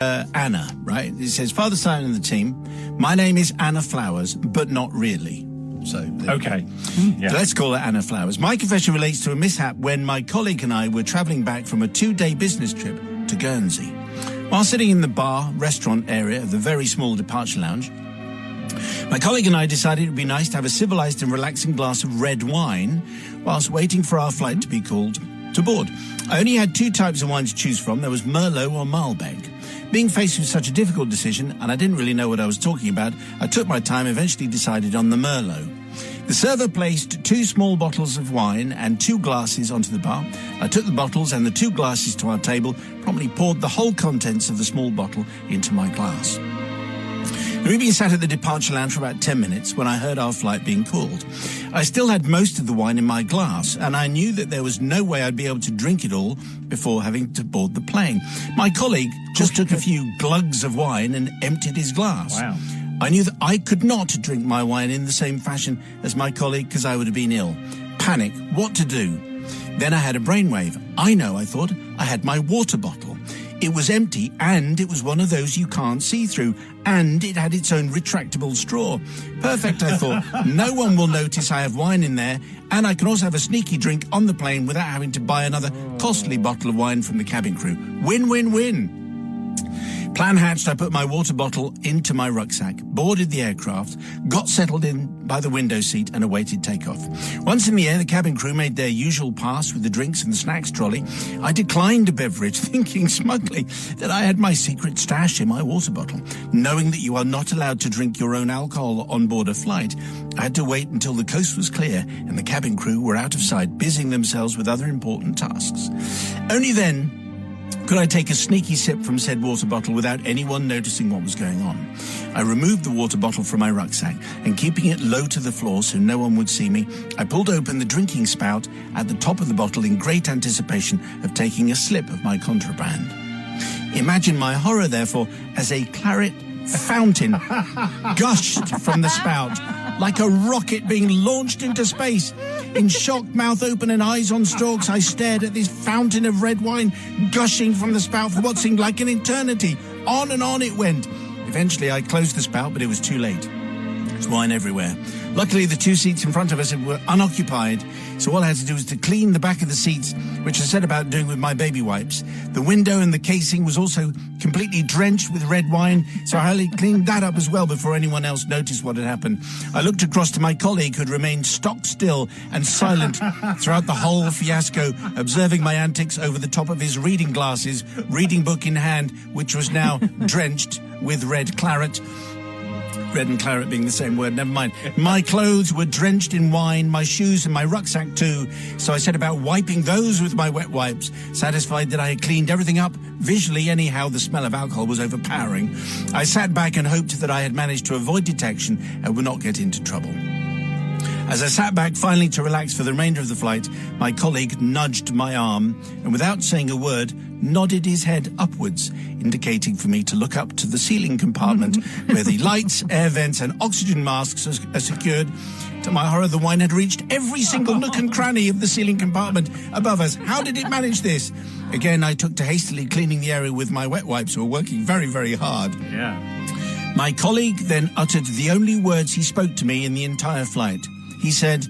Anna, right? It says, Father Simon and the team, my name is Anna Flowers, but not really. So okay. So let's call it Anna Flowers. My confession relates to a mishap when my colleague and I were travelling back from a 2-day business trip to Guernsey. While sitting in the bar, restaurant area of the very small departure lounge, my colleague and I decided it would be nice to have a civilised and relaxing glass of red wine whilst waiting for our flight to be called to board. I only had 2 types of wine to choose from. There was Merlot or Malbec. Being faced with such a difficult decision, and I didn't really know what I was talking about, I took my time, eventually decided on the Merlot. The server placed 2 small bottles of wine and 2 glasses onto the bar. I took the bottles and the 2 glasses to our table, promptly poured the whole contents of the small bottle into my glass. We'd been sat at the departure lounge for about 10 minutes when I heard our flight being called. I still had most of the wine in my glass, and I knew that there was no way I'd be able to drink it all before having to board the plane. My colleague just took a few glugs of wine and emptied his glass. Wow. I knew that I could not drink my wine in the same fashion as my colleague because I would have been ill. Panic, what to do? Then I had a brainwave. I know, I thought, I had my water bottle. It was empty, and it was one of those you can't see through, and it had its own retractable straw. Perfect, I thought. No one will notice I have wine in there, and I can also have a sneaky drink on the plane without having to buy another costly bottle of wine from the cabin crew. Win, win, win. Plan hatched, I put my water bottle into my rucksack, boarded the aircraft, got settled in by the window seat and awaited takeoff. Once in the air, the cabin crew made their usual pass with the drinks and the snacks trolley. I declined a beverage, thinking smugly that I had my secret stash in my water bottle. Knowing that you are not allowed to drink your own alcohol on board a flight, I had to wait until the coast was clear and the cabin crew were out of sight, busying themselves with other important tasks. Only then could I take a sneaky sip from said water bottle without anyone noticing what was going on. I removed the water bottle from my rucksack and, keeping it low to the floor so no one would see me, I pulled open the drinking spout at the top of the bottle in great anticipation of taking a slip of my contraband. Imagine my horror, therefore, as a claret fountain gushed from the spout like a rocket being launched into space. In shock, mouth open and eyes on stalks, I stared at this fountain of red wine gushing from the spout for what seemed like an eternity. On and on it went. Eventually, I closed the spout, but it was too late. There was wine everywhere. Luckily, the 2 seats in front of us were unoccupied, so all I had to do was to clean the back of the seats, which I set about doing with my baby wipes. The window and the casing was also completely drenched with red wine, so I hurriedly cleaned that up as well before anyone else noticed what had happened. I looked across to my colleague, who had remained stock still and silent throughout the whole fiasco, observing my antics over the top of his reading glasses, reading book in hand, which was now drenched with red claret. Red and claret being the same word, never mind. My clothes were drenched in wine, my shoes and my rucksack too, so I set about wiping those with my wet wipes, satisfied that I had cleaned everything up. Visually, anyhow, the smell of alcohol was overpowering. I sat back and hoped that I had managed to avoid detection and would not get into trouble. As I sat back finally to relax for the remainder of the flight, my colleague nudged my arm and, without saying a word, nodded his head upwards, indicating for me to look up to the ceiling compartment where the lights, air vents and oxygen masks are secured. To my horror, the wine had reached every single nook and cranny of the ceiling compartment above us. How did it manage this? Again, I took to hastily cleaning the area with my wet wipes, who were working very, very hard. Yeah. My colleague then uttered the only words he spoke to me in the entire flight. He said,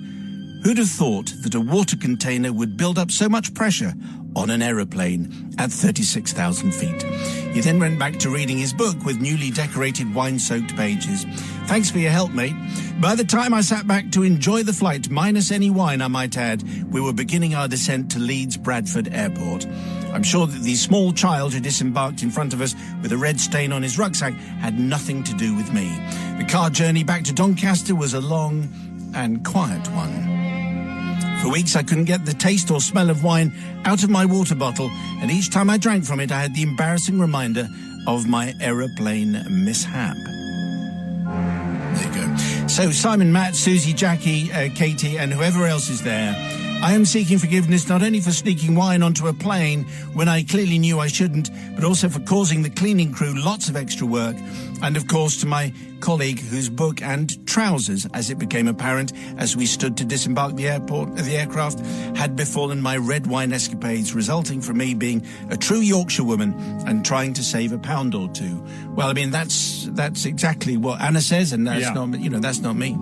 "Who'd have thought that a water container would build up so much pressure on an aeroplane at 36,000 feet? He then went back to reading his book with newly decorated wine-soaked pages. Thanks for your help, mate. By the time I sat back to enjoy the flight, minus any wine I might add, we were beginning our descent to Leeds Bradford Airport. I'm sure that the small child who disembarked in front of us with a red stain on his rucksack had nothing to do with me. The car journey back to Doncaster was a long and quiet one. For weeks I couldn't get the taste or smell of wine out of my water bottle, and each time I drank from it I had the embarrassing reminder of my aeroplane mishap." There you go. So Simon, Matt, Susie, Jackie, Katie and whoever else is there, I am seeking forgiveness not only for sneaking wine onto a plane when I clearly knew I shouldn't, but also for causing the cleaning crew lots of extra work. And of course to my colleague whose book and trousers, as it became apparent as we stood to disembark the aircraft, had befallen my red wine escapades, resulting from me being a true Yorkshire woman and trying to save a pound or two. Well, I mean, that's exactly what Anna says, and that's that's not me.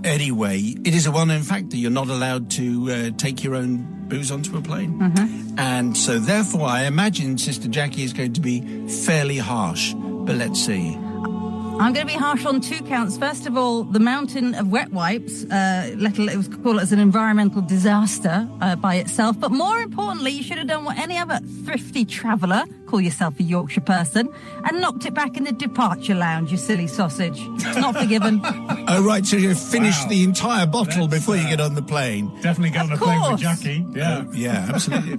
Anyway, it is a well-known fact that you're not allowed to take your own booze onto a plane. And so therefore I imagine Sister Jackie is going to be fairly harsh, but let's see. I'm going to be harsh on 2 counts. First of all, the mountain of wet wipes, it was called as an environmental disaster by itself. But more importantly, you should have done what any other thrifty traveller, call yourself a Yorkshire person, and knocked it back in the departure lounge, you silly sausage. It's not forgiven. Oh, right, so you finish the entire bottle before you get on the plane. Definitely get on the plane with Jackie. Yeah, yeah, absolutely.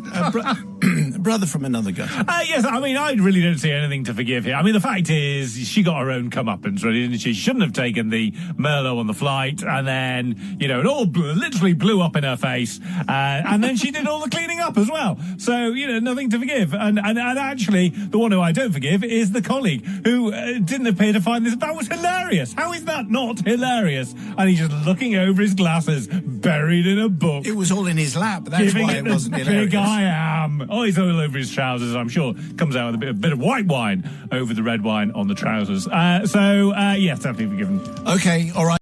Brother from another gutter. Yes, I mean, I really don't see anything to forgive here. I mean, the fact is, she got her own comeuppance, really, didn't she? She shouldn't have taken the Merlot on the flight, and then, it all literally blew up in her face, and then she did all the cleaning up as well. So, nothing to forgive. And actually, the one who I don't forgive is the colleague who didn't appear to find this. That was hilarious. How is that not hilarious? And he's just looking over his glasses, buried in a book. It was all in his lap. That's why it wasn't hilarious. Big I am. Oh, he's all over his trousers, I'm sure. Comes out with a bit of white wine over the red wine on the trousers. Yes, definitely forgiven. Okay, all right.